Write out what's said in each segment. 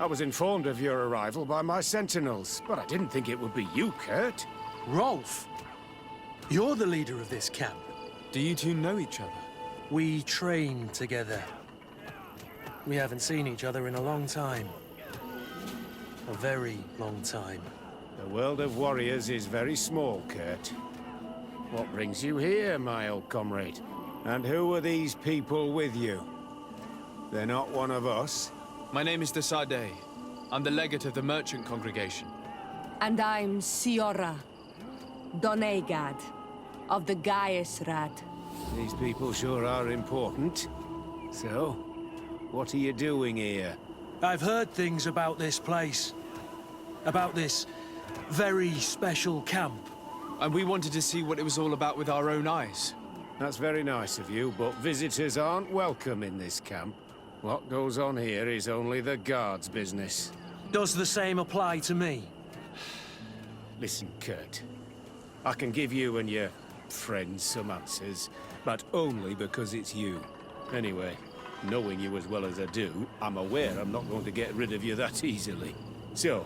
was informed of your arrival by my sentinels, but I didn't think it would be you, Kurt. Rolf, you're the leader of this camp. Do you two know each other? We train together. We haven't seen each other in a long time. A very long time. The world of warriors is very small, Kurt. What brings you here, my old comrade? And who are these people with you? They're not one of us? My name is Desade. I'm the legate of the merchant congregation. And I'm Siora, Donegad, of the Gaesrad. These people sure are important. So, what are you doing here? I've heard things about this place. About this very special camp. And we wanted to see what it was all about with our own eyes. That's very nice of you, but visitors aren't welcome in this camp. What goes on here is only the guards' business. Does the same apply to me? Listen, Kurt. I can give you and your friends some answers, but only because it's you. Anyway, knowing you as well as I do, I'm aware I'm not going to get rid of you that easily. So,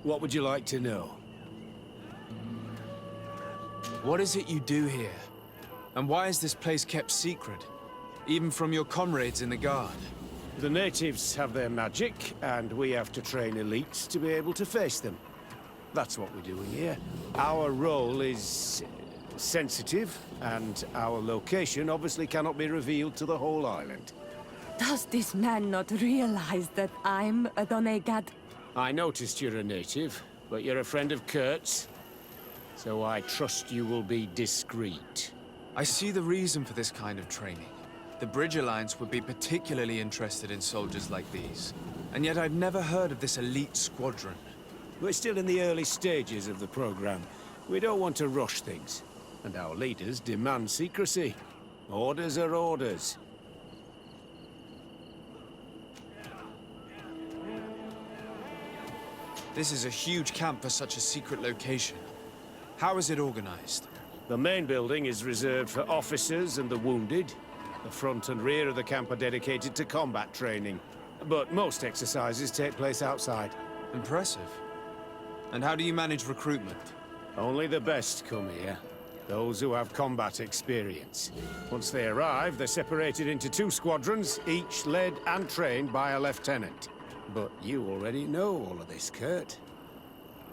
what would you like to know? What is it you do here? And why is this place kept secret? Even from your comrades in the guard? The natives have their magic, and we have to train elites to be able to face them. That's what we're doing here. Our role is sensitive, and our location obviously cannot be revealed to the whole island. Does this man not realize that I'm a Donegad? I noticed you're a native, but you're a friend of Kurt's, so I trust you will be discreet. I see the reason for this kind of training. The Bridge Alliance would be particularly interested in soldiers like these. And yet I've never heard of this elite squadron. We're still in the early stages of the program. We don't want to rush things. And our leaders demand secrecy. Orders are orders. This is a huge camp for such a secret location. How is it organized? The main building is reserved for officers and the wounded. The front and rear of the camp are dedicated to combat training. But most exercises take place outside. Impressive. And how do you manage recruitment? Only the best come here. Those who have combat experience. Once they arrive, they're separated into 2 squadrons, each led and trained by a lieutenant. But you already know all of this, Kurt.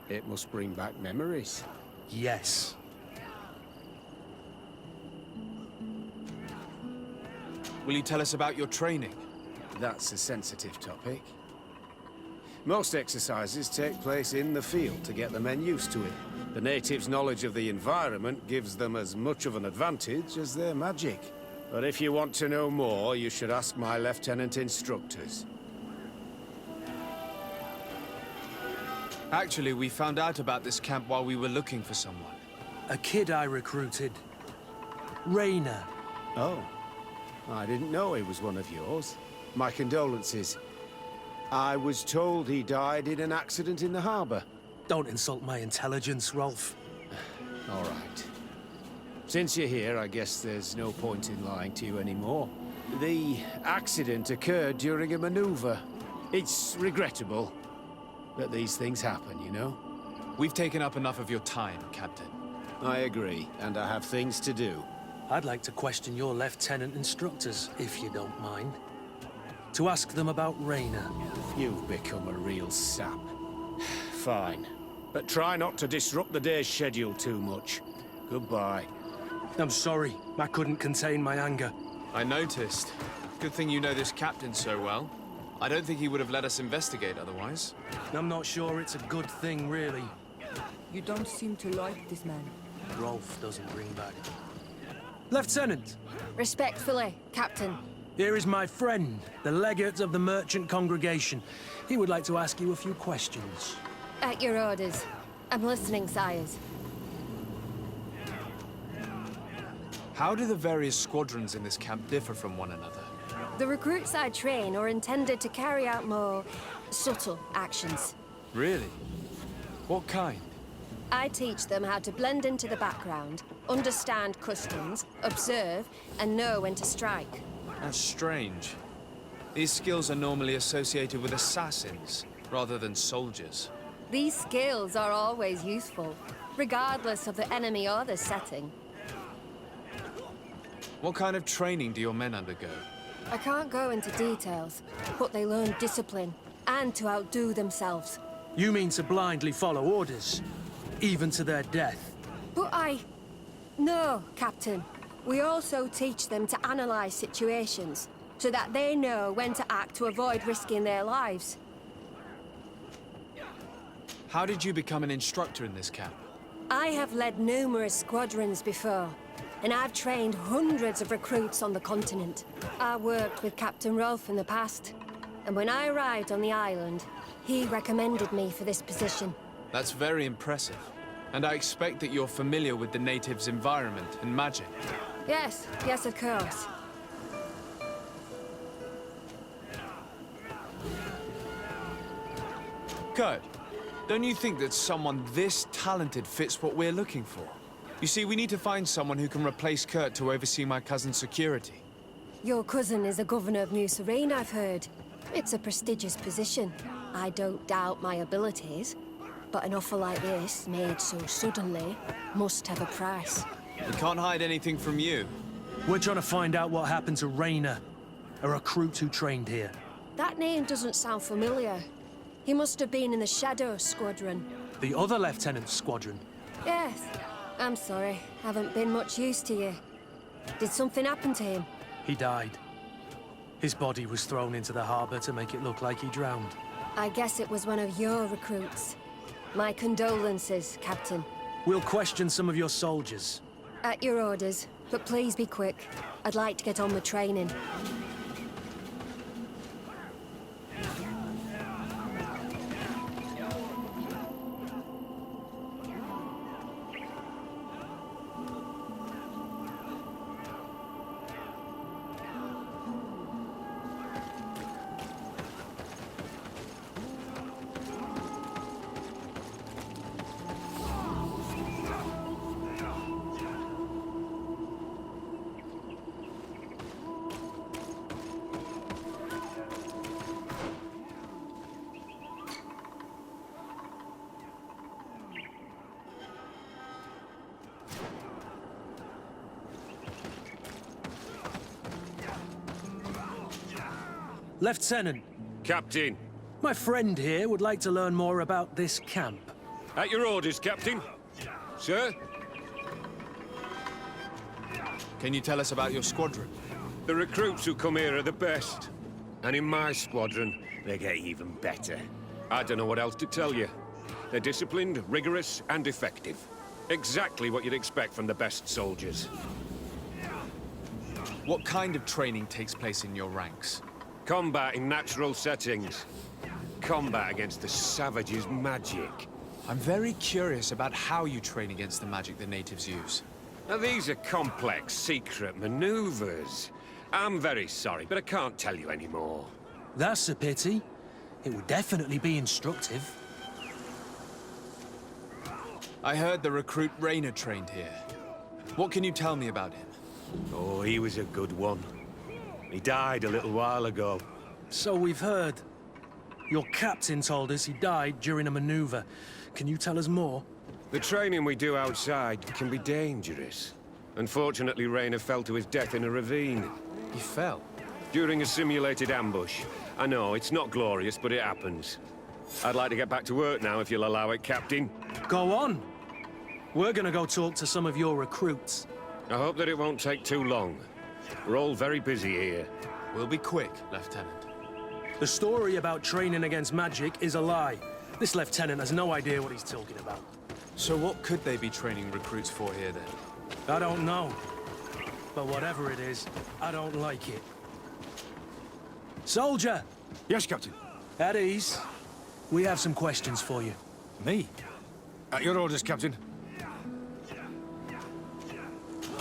It must bring back memories. Yes. Will you tell us about your training? That's a sensitive topic. Most exercises take place in the field to get the men used to it. The natives' knowledge of the environment gives them as much of an advantage as their magic. But if you want to know more, you should ask my lieutenant instructors. Actually, we found out about this camp while we were looking for someone. A kid I recruited. Rainer. Oh. I didn't know he was one of yours. My condolences. I was told he died in an accident in the harbor. Don't insult my intelligence, Rolf. All right. Since you're here, I guess there's no point in lying to you anymore. The accident occurred during a maneuver. It's regrettable that these things happen, you know? We've taken up enough of your time, Captain. I agree, and I have things to do. I'd like to question your lieutenant instructors, if you don't mind. To ask them about Rainer. You've become a real sap. Fine. But try not to disrupt the day's schedule too much. Goodbye. I'm sorry. I couldn't contain my anger. I noticed. Good thing you know this captain so well. I don't think he would have let us investigate otherwise. I'm not sure it's a good thing, really. You don't seem to like this man. Rolf doesn't bring back. Lieutenant! Respectfully, Captain. Here is my friend, the legate of the merchant congregation. He would like to ask you a few questions. At your orders. I'm listening, sires. How do the various squadrons in this camp differ from one another? The recruits I train are intended to carry out more subtle actions. Really? What kind? I teach them how to blend into the background, understand customs, observe, and know when to strike. That's strange. These skills are normally associated with assassins, rather than soldiers. These skills are always useful, regardless of the enemy or the setting. What kind of training do your men undergo? I can't go into details, but they learn discipline and to outdo themselves. You mean to blindly follow orders, even to their death? But No, Captain. We also teach them to analyze situations, so that they know when to act to avoid risking their lives. How did you become an instructor in this camp? I have led numerous squadrons before, and I've trained hundreds of recruits on the continent. I worked with Captain Rolfe in the past, and when I arrived on the island, he recommended me for this position. That's very impressive. And I expect that you're familiar with the natives' environment and magic. Yes, yes, of course. Kurt, don't you think that someone this talented fits what we're looking for? You see, we need to find someone who can replace Kurt to oversee my cousin's security. Your cousin is a governor of New Serene, I've heard. It's a prestigious position. I don't doubt my abilities, but an offer like this, made so suddenly, must have a price. We can't hide anything from you. We're trying to find out what happened to Rainer, a recruit who trained here. That name doesn't sound familiar. He must have been in the Shadow Squadron. The other lieutenant's squadron. Yes. I'm sorry. Haven't been much use to you. Did something happen to him? He died. His body was thrown into the harbor to make it look like he drowned. I guess it was one of your recruits. My condolences, Captain. We'll question some of your soldiers. At your orders, but please be quick. I'd like to get on with training. Lieutenant, Captain. my friend here would like to learn more about this camp. At your orders, Captain. Sir? Can you tell us about your squadron? The recruits who come here are the best. And in my squadron, they get even better. I don't know what else to tell you. They're disciplined, rigorous, and effective. Exactly what you'd expect from the best soldiers. What kind of training takes place in your ranks? Combat in natural settings. Combat against the savages' magic. I'm very curious about how you train against the magic the natives use. Now, these are complex, secret maneuvers. I'm very sorry, but I can't tell you anymore. That's a pity. It would definitely be instructive. I heard the recruit Rainer trained here. What can you tell me about him? Oh, he was a good one. He died a little while ago. So we've heard. Your captain told us he died during a maneuver. Can you tell us more? The training we do outside can be dangerous. Unfortunately, Rainer fell to his death in a ravine. He fell. During a simulated ambush. I know, it's not glorious, but it happens. I'd like to get back to work now, if you'll allow it, Captain. Go on. We're gonna go talk to some of your recruits. I hope that it won't take too long. We're all very busy here. We'll be quick, Lieutenant. The story about training against magic is a lie. This lieutenant has no idea what he's talking about. So what could they be training recruits for here, then? I don't know. But whatever it is, I don't like it. Soldier! Yes, Captain. At ease. We have some questions for you. Me? At your orders, Captain.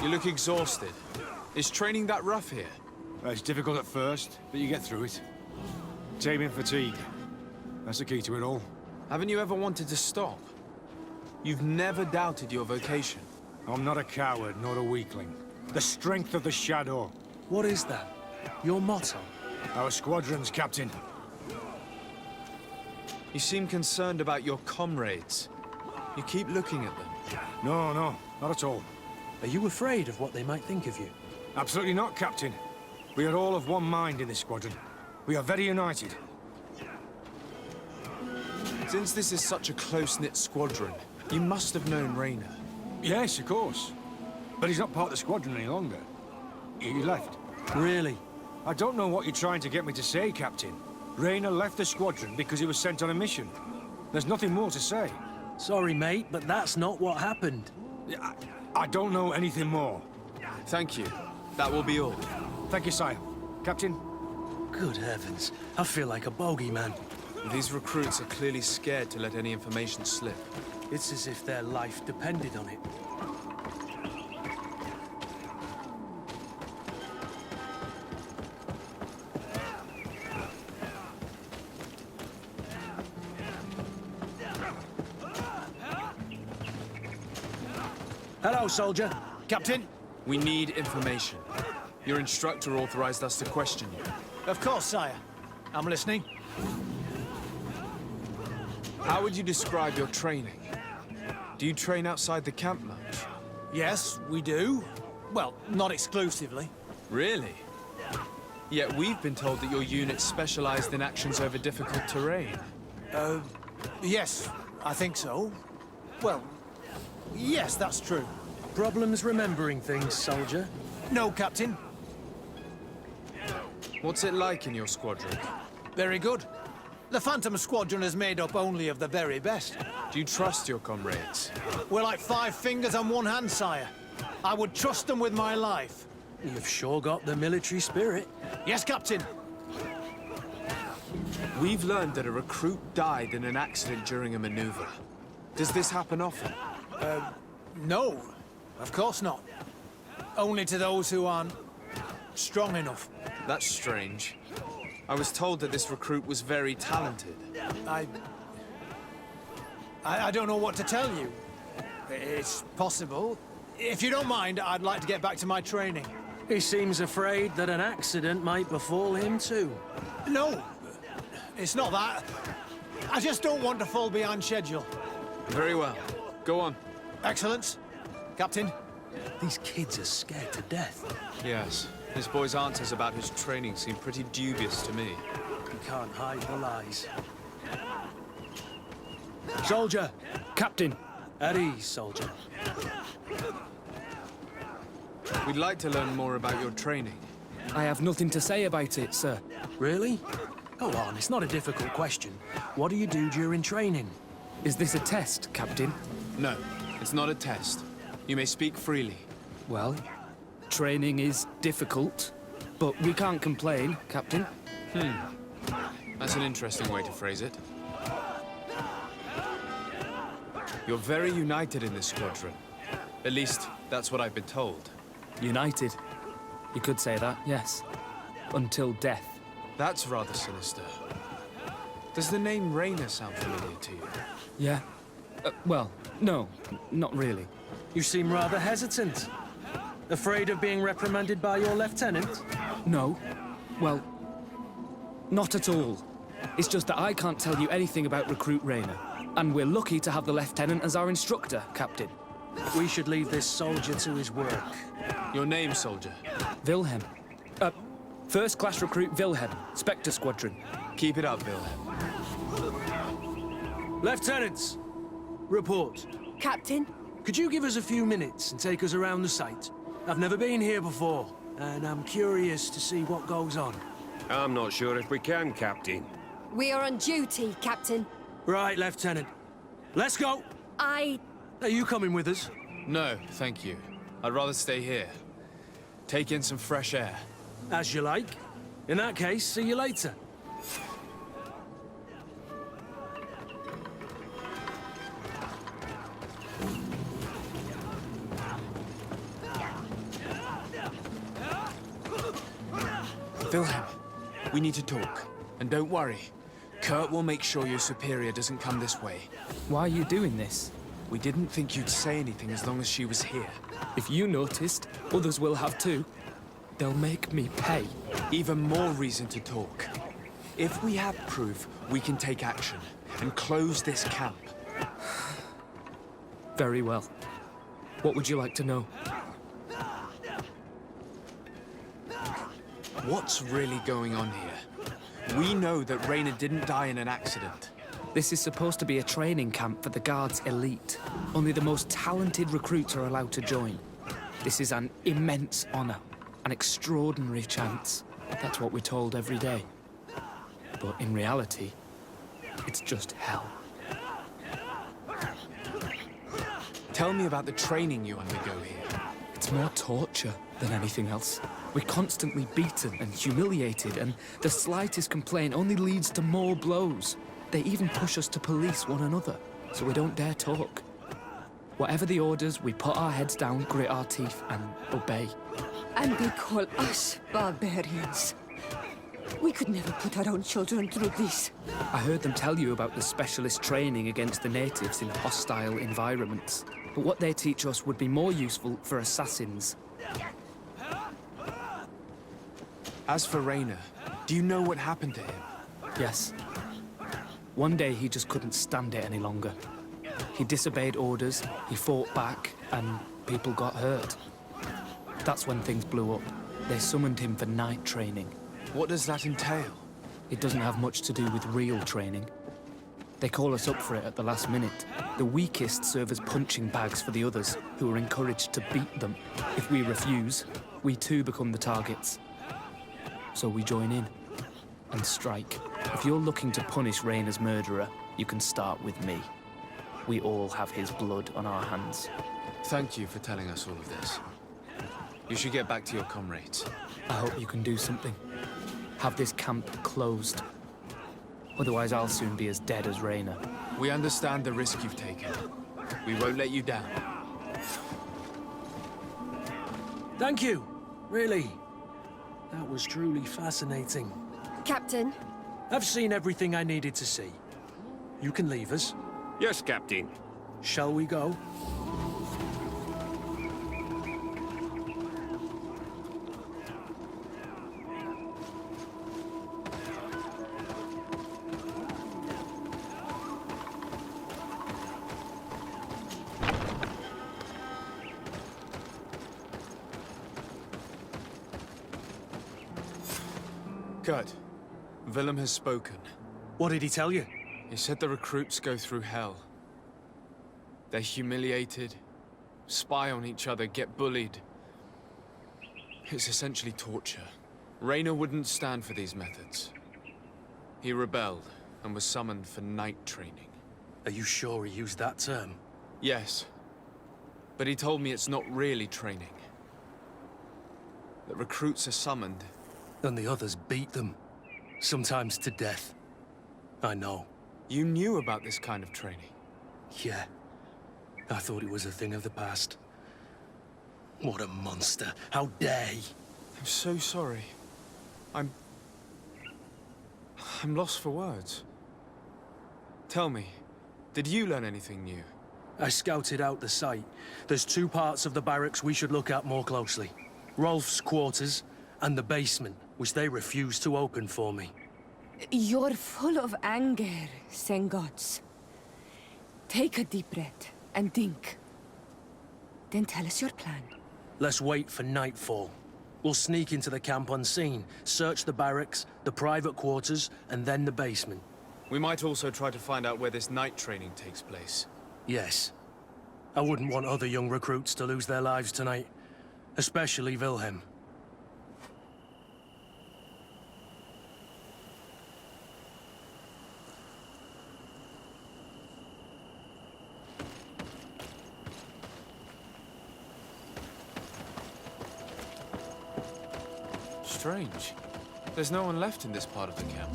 You look exhausted. Is training that rough here? It's difficult at first, but you get through it. Taming fatigue. That's the key to it all. Haven't you ever wanted to stop? You've never doubted your vocation. I'm not a coward, nor a weakling. The strength of the shadow. What is that? Your motto? Our squadrons, Captain. You seem concerned about your comrades. You keep looking at them. No, no, not at all. Are you afraid of what they might think of you? Absolutely not, Captain. We are all of one mind in this squadron. We are very united. Since this is such a close-knit squadron, you must have known Raynor. Yes, of course. But he's not part of the squadron any longer. He left. Really? I don't know what you're trying to get me to say, Captain. Raynor left the squadron because he was sent on a mission. There's nothing more to say. Sorry, mate, but that's not what happened. I don't know anything more. Thank you. That will be all. Thank you, sire. Captain? Good heavens. I feel like a bogeyman. These recruits are clearly scared to let any information slip. It's as if their life depended on it. Hello, soldier. Captain? We need information. Your instructor authorized us to question you. Of course, sire. I'm listening. How would you describe your training? Do you train outside the camp much? Yes, we do. Well, not exclusively. Really? Yet we've been told that your unit's specialized in actions over difficult terrain. Yes, I think so. Well, yes, that's true. Problems remembering things, soldier? No, Captain. What's it like in your squadron? Very good. The Phantom Squadron is made up only of the very best. Do you trust your comrades? We're like 5 fingers on one hand, sire. I would trust them with my life. You've sure got the military spirit. Yes, Captain. We've learned that a recruit died in an accident during a maneuver. Does this happen often? No, of course not. Only to those who aren't strong enough. That's strange. I was told that this recruit was very talented. I don't know what to tell you. It's possible. If you don't mind, I'd like to get back to my training. He seems afraid that an accident might befall him too. No, it's not that. I just don't want to fall behind schedule. Very well. Go on. Excellence. Captain. These kids are scared to death. Yes. This boy's answers about his training seem pretty dubious to me. You can't hide the lies. Soldier! Captain! At ease, soldier. We'd like to learn more about your training. I have nothing to say about it, sir. Really? Go on, it's not a difficult question. What do you do during training? Is this a test, Captain? No, it's not a test. You may speak freely. Well, training is difficult, but we can't complain, Captain. That's an interesting way to phrase it. You're very united in this squadron. At least, that's what I've been told. United. You could say that, yes. Until death. That's rather sinister. Does the name Raynor sound familiar to you? Yeah? Well, no, not really. You seem rather hesitant. Afraid of being reprimanded by your lieutenant? No. Well, not at all. It's just that I can't tell you anything about Recruit Raynor. And we're lucky to have the Lieutenant as our instructor, Captain. We should leave this soldier to his work. Your name, soldier? Wilhelm. First Class Recruit Wilhelm, Spectre Squadron. Keep it up, Wilhelm. Lieutenants! Report. Captain? Could you give us a few minutes and take us around the site? I've never been here before, and I'm curious to see what goes on. I'm not sure if we can, Captain. We are on duty, Captain. Right, Lieutenant. Let's go! Are you coming with us? No, thank you. I'd rather stay here. Take in some fresh air. As you like. In that case, see you later. Wilhelm, we need to talk. And don't worry. Kurt will make sure your superior doesn't come this way. Why are you doing this? We didn't think you'd say anything as long as she was here. If you noticed, others will have too. They'll make me pay. Even more reason to talk. If we have proof, we can take action and close this camp. Very well. What would you like to know? What's really going on here? We know that Raynor didn't die in an accident. This is supposed to be a training camp for the Guard's elite. Only the most talented recruits are allowed to join. This is an immense honor, an extraordinary chance. That's what we're told every day. But in reality, it's just hell. Tell me about the training you undergo here. It's more torture than anything else. We're constantly beaten and humiliated, and the slightest complaint only leads to more blows. They even push us to police one another, so we don't dare talk. Whatever the orders, we put our heads down, grit our teeth, and obey. And they call us barbarians. We could never put our own children through this. I heard them tell you about the specialist training against the natives in hostile environments. But what they teach us would be more useful for assassins. As for Raynor, do you know what happened to him? Yes. One day he just couldn't stand it any longer. He disobeyed orders, he fought back, and people got hurt. That's when things blew up. They summoned him for night training. What does that entail? It doesn't have much to do with real training. They call us up for it at the last minute. The weakest serve as punching bags for the others, who are encouraged to beat them. If we refuse, we too become the targets. So we join in and strike. If you're looking to punish Raynor's murderer, you can start with me. We all have his blood on our hands. Thank you for telling us all of this. You should get back to your comrades. I hope you can do something. Have this camp closed. Otherwise, I'll soon be as dead as Raynor. We understand the risk you've taken. We won't let you down. Thank you. Really. That was truly fascinating. Captain, I've seen everything I needed to see. You can leave us. Yes, Captain. Shall we go? Good. Willem has spoken. What did he tell you? He said the recruits go through hell. They're humiliated, spy on each other, get bullied. It's essentially torture. Raynor wouldn't stand for these methods. He rebelled and was summoned for night training. Are you sure he used that term? Yes, but he told me it's not really training. That recruits are summoned. And the others beat them. Sometimes to death. I know. You knew about this kind of training? Yeah. I thought it was a thing of the past. What a monster. How dare he? I'm so sorry. I'm lost for words. Tell me, did you learn anything new? I scouted out the site. There's two parts of the barracks we should look at more closely. Rolf's quarters and the basement, which they refused to open for me. You're full of anger, Sengots. Take a deep breath and think. Then tell us your plan. Let's wait for nightfall. We'll sneak into the camp unseen, search the barracks, the private quarters, and then the basement. We might also try to find out where this night training takes place. Yes. I wouldn't want other young recruits to lose their lives tonight. Especially Wilhelm. Strange. There's no one left in this part of the camp.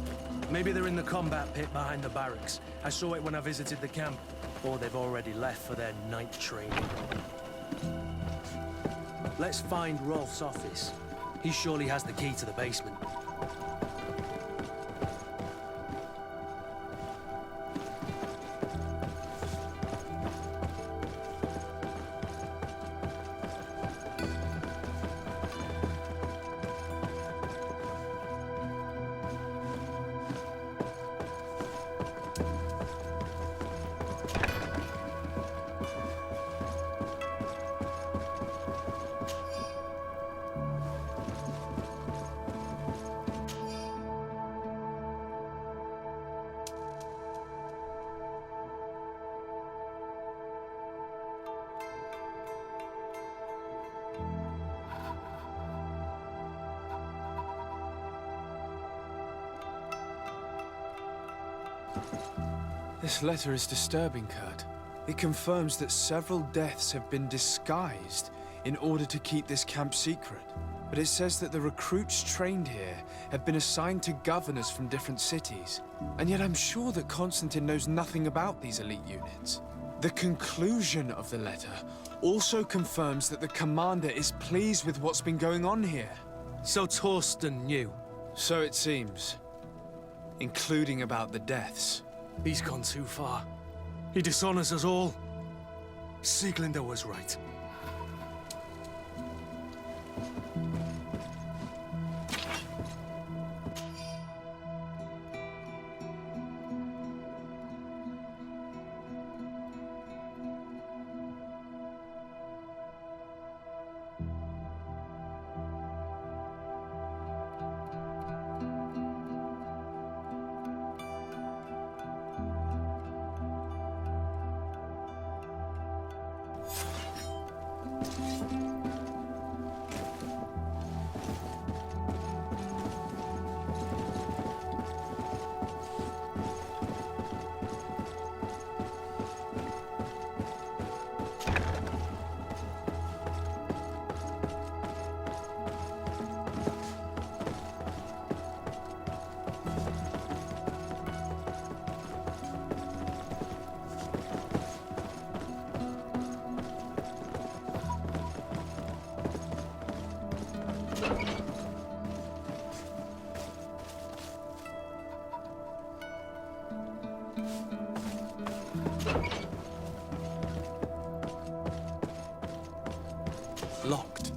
Maybe they're in the combat pit behind the barracks. I saw it when I visited the camp. Or they've already left for their night training. Let's find Rolf's office. He surely has the key to the basement. This letter is disturbing, Kurt. It confirms that several deaths have been disguised in order to keep this camp secret. But it says that the recruits trained here have been assigned to governors from different cities. And yet I'm sure that Constantine knows nothing about these elite units. The conclusion of the letter also confirms that the commander is pleased with what's been going on here. So Torsten knew. So it seems. Including about the deaths. He's gone too far. He dishonors us all. Sieglinder was right. Locked.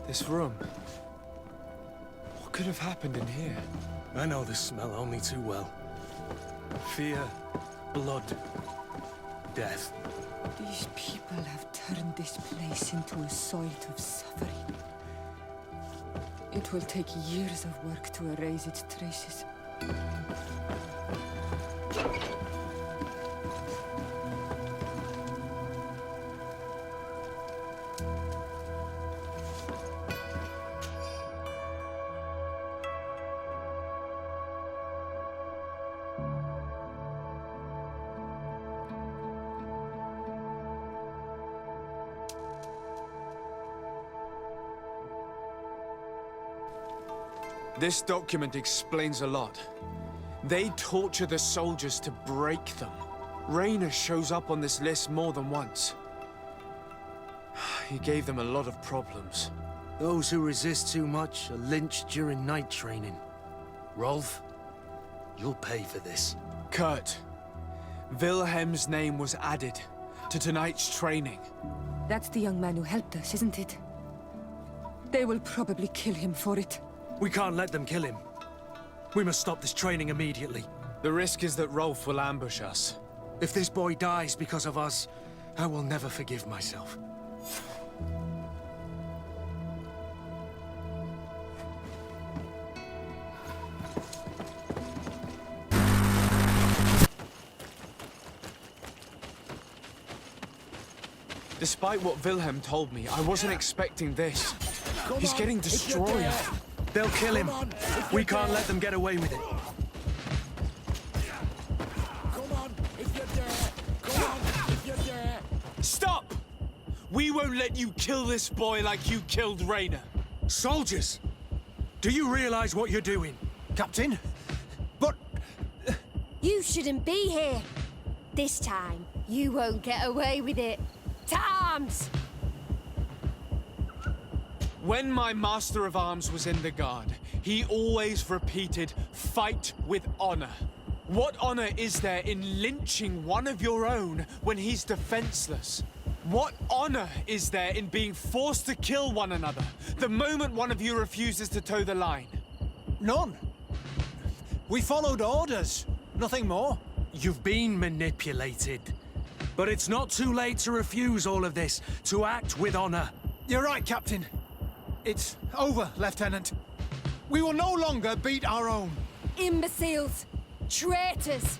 This room. What could have happened in here? I know this smell only too well. Fear, blood, death. These people have turned this place into a site of suffering. It will take years of work to erase its traces. This document explains a lot. They torture the soldiers to break them. Rainer shows up on this list more than once. He gave them a lot of problems. Those who resist too much are lynched during night training. Rolf, you'll pay for this. Kurt, Wilhelm's name was added to tonight's training. That's the young man who helped us, isn't it? They will probably kill him for it. We can't let them kill him. We must stop this training immediately. The risk is that Rolf will ambush us. If this boy dies because of us, I will never forgive myself. Despite what Wilhelm told me, I wasn't expecting this. He's getting destroyed. They'll kill him. We can't let them get away with it. Stop! We won't let you kill this boy like you killed Rainer. Soldiers! Do you realize what you're doing? Captain? But... You shouldn't be here. This time, you won't get away with it. Times! When my Master of Arms was in the Guard, he always repeated, fight with honor. What honor is there in lynching one of your own when he's defenseless? What honor is there in being forced to kill one another the moment one of you refuses to toe the line? None. We followed orders. Nothing more. You've been manipulated. But it's not too late to refuse all of this, to act with honor. You're right, Captain. It's over, Lieutenant. We will no longer beat our own. Imbeciles! Traitors!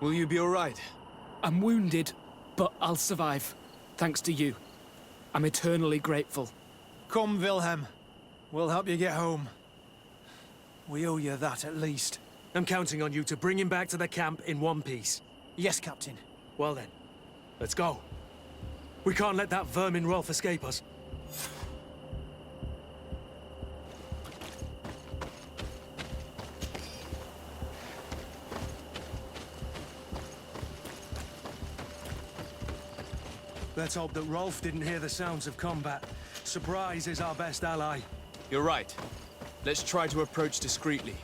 Will you be all right? I'm wounded, but I'll survive. Thanks to you. I'm eternally grateful. Come, Wilhelm. We'll help you get home. We owe you that, at least. I'm counting on you to bring him back to the camp in one piece. Yes, Captain. Well then, let's go. We can't let that vermin Rolf escape us. Let's hope that Rolf didn't hear the sounds of combat. Surprise is our best ally. You're right. Let's try to approach discreetly.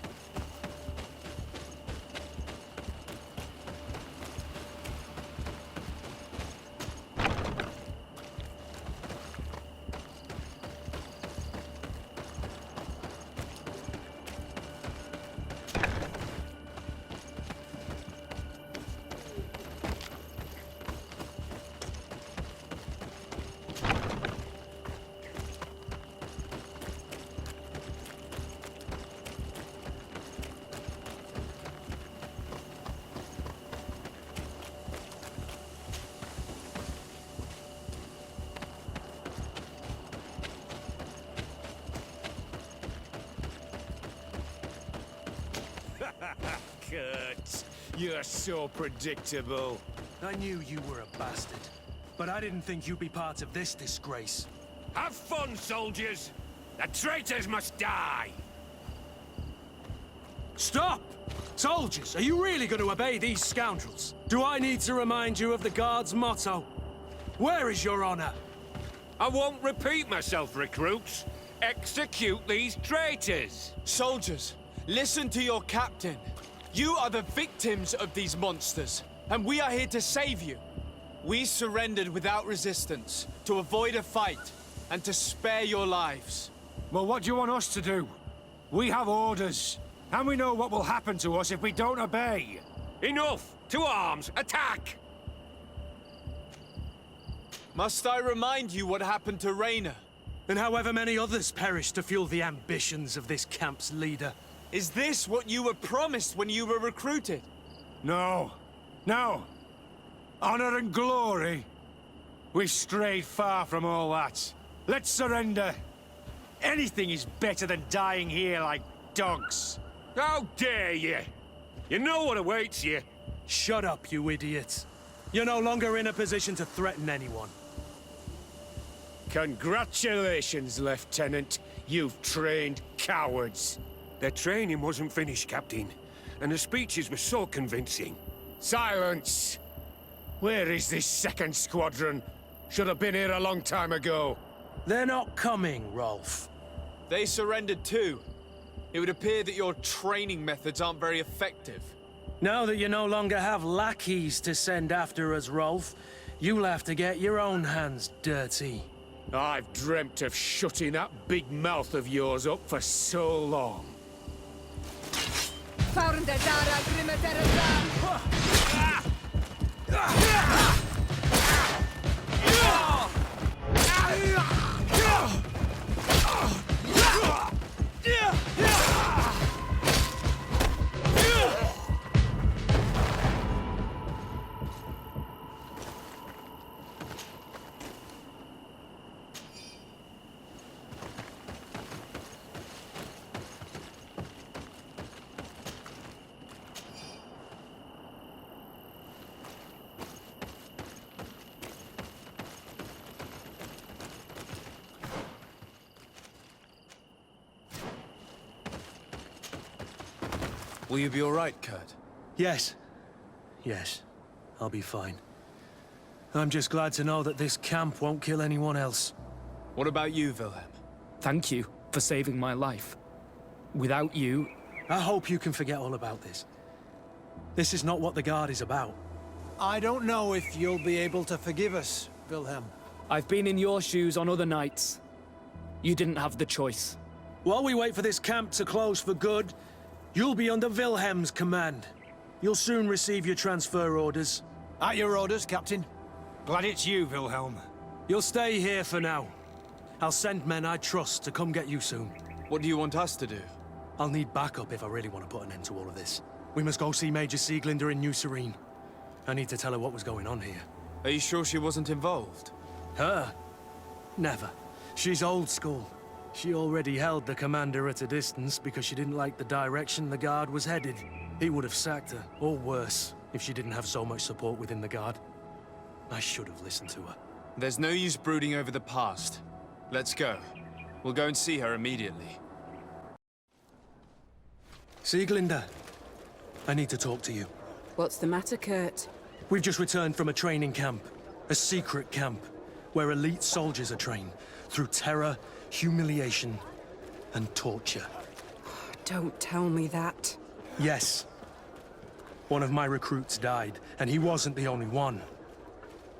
Kurt, you're so predictable. I knew you were a bastard, but I didn't think you'd be part of this disgrace. Have fun, soldiers! The traitors must die! Stop! Soldiers, are you really going to obey these scoundrels? Do I need to remind you of the Guard's motto? Where is your honor? I won't repeat myself, recruits. Execute these traitors! Soldiers, listen to your captain. You are the victims of these monsters, and we are here to save you. We surrendered without resistance, to avoid a fight, and to spare your lives. Well, what do you want us to do? We have orders, and we know what will happen to us if we don't obey. Enough! To arms! Attack! Must I remind you what happened to Rainer? And however many others perished to fuel the ambitions of this camp's leader. Is this what you were promised when you were recruited? No. No. Honor and glory. We've strayed far from all that. Let's surrender. Anything is better than dying here like dogs. How dare you! You know what awaits you. Shut up, you idiots. You're no longer in a position to threaten anyone. Congratulations, Lieutenant. You've trained cowards. Their training wasn't finished, Captain, and the speeches were so convincing. Silence! Where is this second squadron? Should have been here a long time ago. They're not coming, Rolf. They surrendered too. It would appear that your training methods aren't very effective. Now that you no longer have lackeys to send after us, Rolf, you'll have to get your own hands dirty. I've dreamt of shutting that big mouth of yours up for so long. Will you be all right, Kurt? Yes. Yes. I'll be fine. I'm just glad to know that this camp won't kill anyone else. What about you, Wilhelm? Thank you for saving my life. Without you... I hope you can forget all about this. This is not what the Guard is about. I don't know if you'll be able to forgive us, Wilhelm. I've been in your shoes on other nights. You didn't have the choice. While we wait for this camp to close for good, you'll be under Wilhelm's command. You'll soon receive your transfer orders. At your orders, Captain. Glad it's you, Wilhelm. You'll stay here for now. I'll send men I trust to come get you soon. What do you want us to do? I'll need backup if I really want to put an end to all of this. We must go see Major Sieglinder in New Serene. I need to tell her what was going on here. Are you sure she wasn't involved? Her? Never. She's old school. She already held the commander at a distance because she didn't like the direction the Guard was headed. He would have sacked her, or worse, if she didn't have so much support within the Guard. I should have listened to her. There's no use brooding over the past. Let's go. We'll go and see her immediately. Sieglinde, I need to talk to you. What's the matter, Kurt? We've just returned from a training camp. A secret camp, where elite soldiers are trained through terror, humiliation, and torture. Don't tell me that. Yes. One of my recruits died, and he wasn't the only one.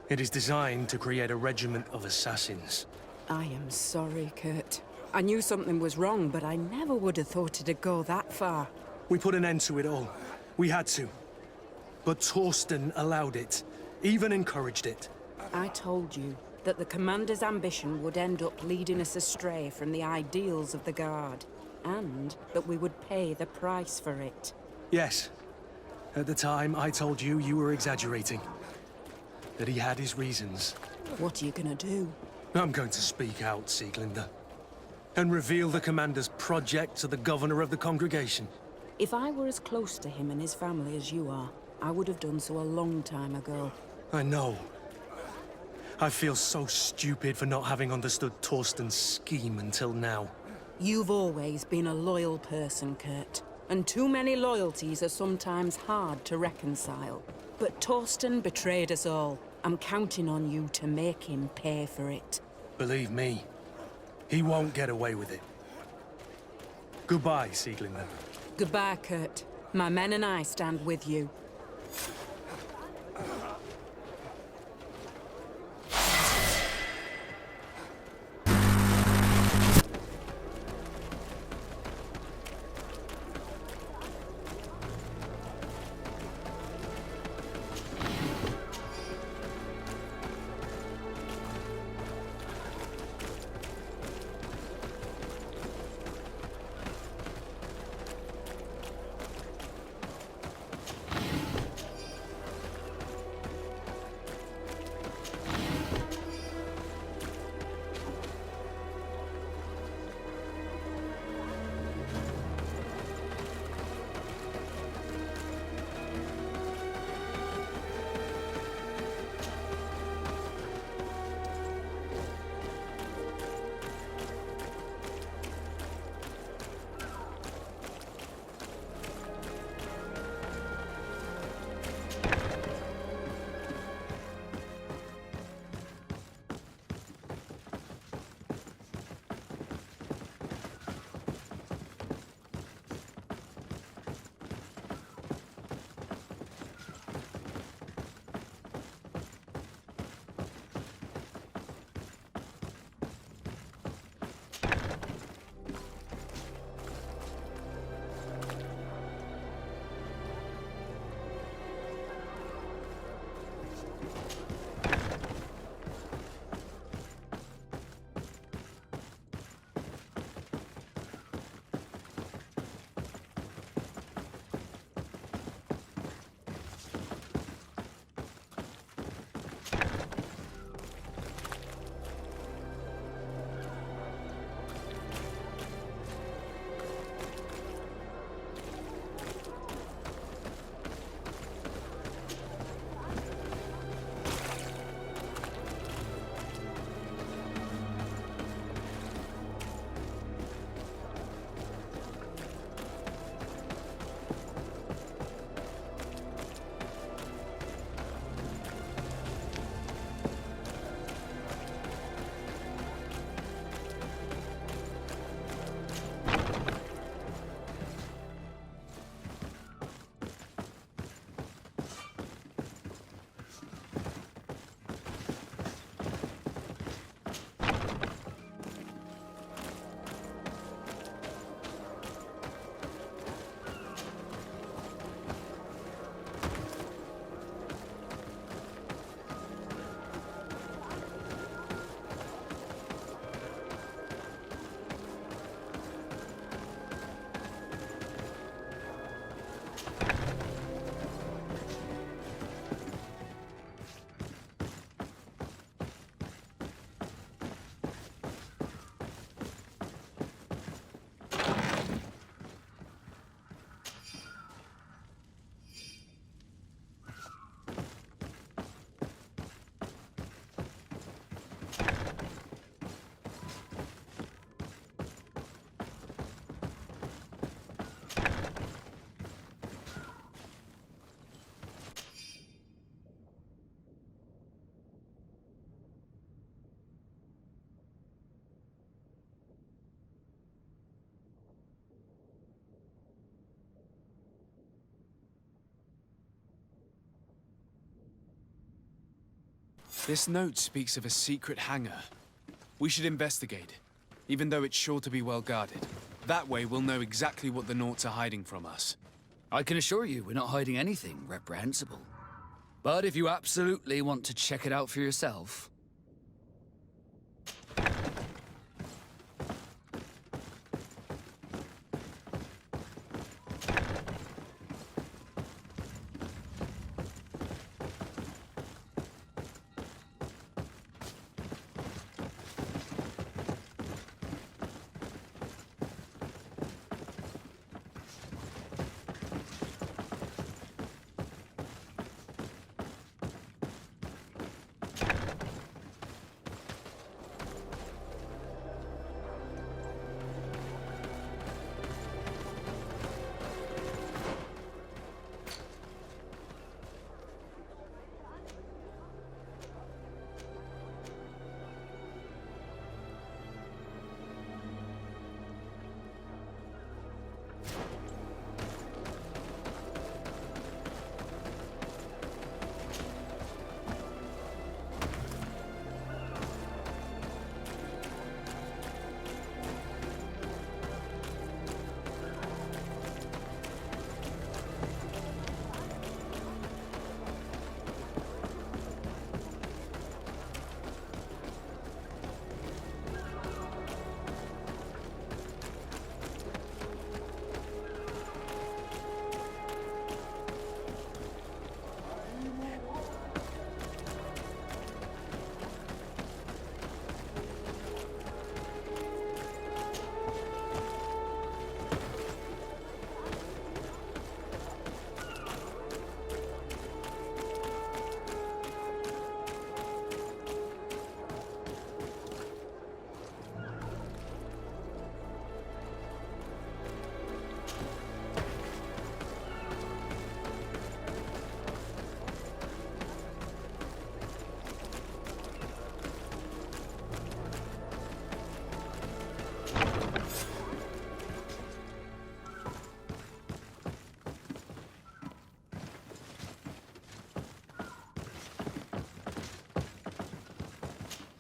It is designed to create a regiment of assassins. I am sorry, Kurt. I knew something was wrong, but I never would have thought it'd go that far. We put an end to it all. We had to. But Torsten allowed it, even encouraged it. I told you that the Commander's ambition would end up leading us astray from the ideals of the Guard, and that we would pay the price for it. Yes. At the time, I told you you were exaggerating. That he had his reasons. What are you gonna do? I'm going to speak out, Sieglinde. And reveal the Commander's project to the Governor of the congregation. If I were as close to him and his family as you are, I would have done so a long time ago. I know. I feel so stupid for not having understood Torsten's scheme until now. You've always been a loyal person, Kurt. And too many loyalties are sometimes hard to reconcile. But Torsten betrayed us all. I'm counting on you to make him pay for it. Believe me, he won't get away with it. Goodbye, Sieglinde. Goodbye, Kurt. My men and I stand with you. This note speaks of a secret hangar. We should investigate, even though it's sure to be well guarded. That way we'll know exactly what the Naughts are hiding from us. I can assure you we're not hiding anything reprehensible. But if you absolutely want to check it out for yourself...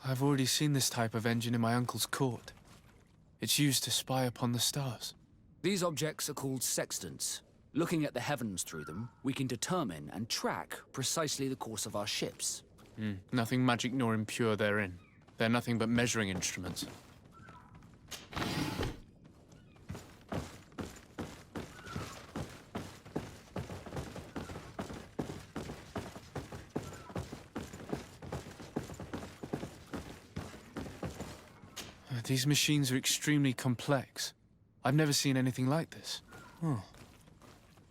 I've already seen this type of engine in my uncle's court. It's used to spy upon the stars. These objects are called sextants. Looking at the heavens through them, we can determine and track precisely the course of our ships. Nothing magic nor impure therein. They're nothing but measuring instruments. These machines are extremely complex. I've never seen anything like this. Oh.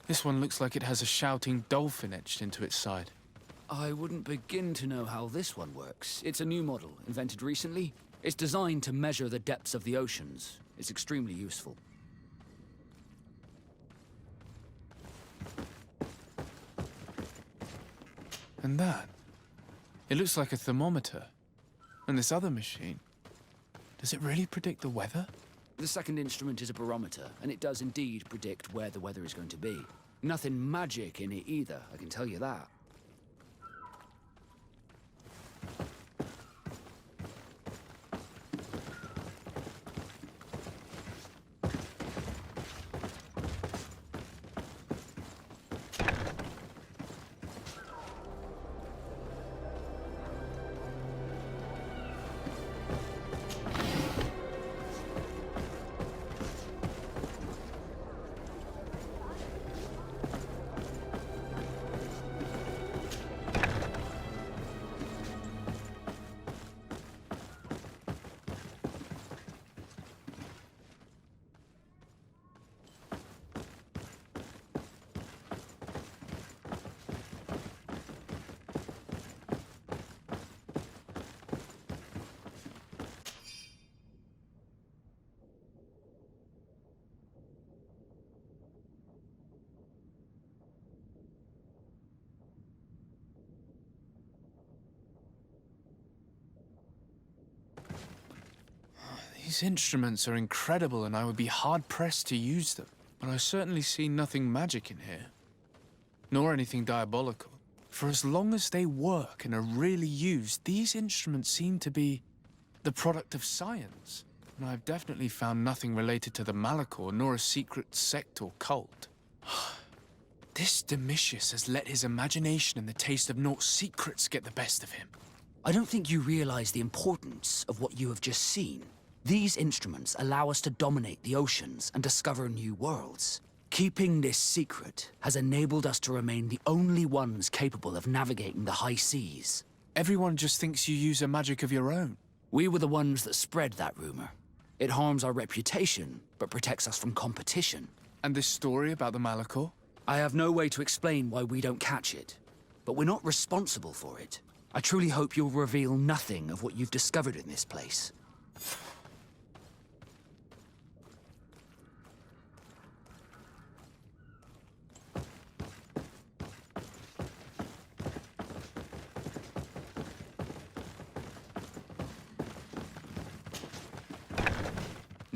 This one looks like it has a shouting dolphin etched into its side. I wouldn't begin to know how this one works. It's a new model, invented recently. It's designed to measure the depths of the oceans. It's extremely useful. And that? It looks like a thermometer. And this other machine? Does it really predict the weather? The second instrument is a barometer, and it does indeed predict where the weather is going to be. Nothing magic in it either, I can tell you that. These instruments are incredible, and I would be hard-pressed to use them. But I certainly see nothing magic in here. Nor anything diabolical. For as long as they work and are really used, these instruments seem to be the product of science. And I've definitely found nothing related to the Malachor, nor a secret sect or cult. This Domitius has let his imagination and the taste of Naught's secrets get the best of him. I don't think you realize the importance of what you have just seen. These instruments allow us to dominate the oceans and discover new worlds. Keeping this secret has enabled us to remain the only ones capable of navigating the high seas. Everyone just thinks you use a magic of your own. We were the ones that spread that rumor. It harms our reputation, but protects us from competition. And this story about the Malachor? I have no way to explain why we don't catch it, but we're not responsible for it. I truly hope you'll reveal nothing of what you've discovered in this place.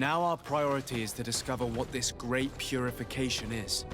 Now our priority is to discover what this great purification is.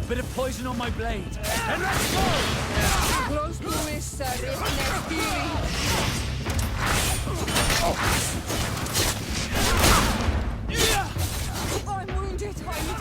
Bit of poison on my blade. And let's go! Close to this, I'm wounded. I need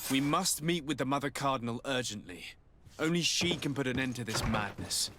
We must meet with the Mother Cardinal urgently. Only she can put an end to this madness.